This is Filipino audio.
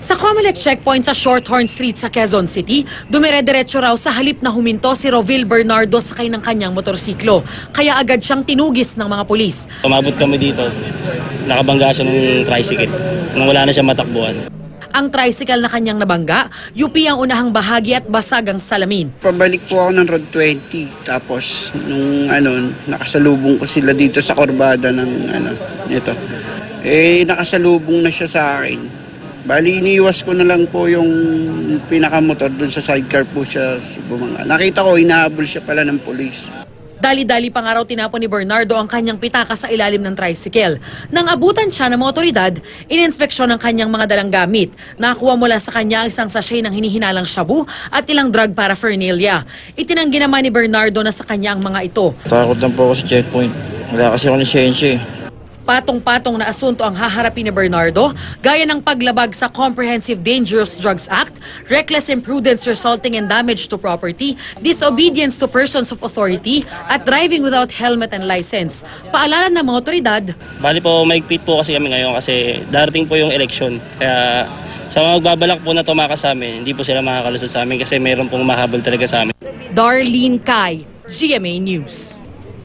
Sa Comelec checkpoint sa Shorthorn Street sa Quezon City, dumire-diretso raw sa halip na huminto si Roville Bernardo sakay ng kanyang motorsiklo. Kaya agad siyang tinugis ng mga pulis. Umabot kami dito, nakabangga siya ng tricycle nang wala na siya matakbuhan. Ang tricycle na kanyang nabangga, UP ang unahang bahagi at basag ang salamin. Pabalik po ako ng Road 20, tapos nung nakasalubong ko sila dito sa kurbada ng nito. Nakasalubong na siya sa akin. Bali, iniiwas ko na lang po yung pinakamotor dun sa sidecar po siya bumangga. Nakita ko, inahabol siya pala ng pulis. Dali-dali pa nga raw tinapon ni Bernardo ang kanyang pitaka sa ilalim ng tricycle. Nang abutan siya ng mga otoridad, ininspeksyon ang kanyang mga dalang gamit. Nakakuha mula sa kanya ang isang sachet ng hinihinalang shabu at ilang drug paraphernalia. Itinanggi naman ni Bernardo na sa kanya ang mga ito. Takot lang po ako sa checkpoint. Wala kasi ako lisensya eh. Patong-patong na asunto ang haharapin ni Bernardo, gaya ng paglabag sa Comprehensive Dangerous Drugs Act, reckless imprudence resulting in damage to property, disobedience to persons of authority, at driving without helmet and license. Paalala ng mga otoridad. Bali po, maigpit po kasi kami ngayon kasi darating po yung eleksyon. Kaya sa mga magbabalak po na tumakas sa amin, hindi po sila makakalusot sa amin kasi mayroon pong mahabol talaga sa amin. Darlene Kai, GMA News.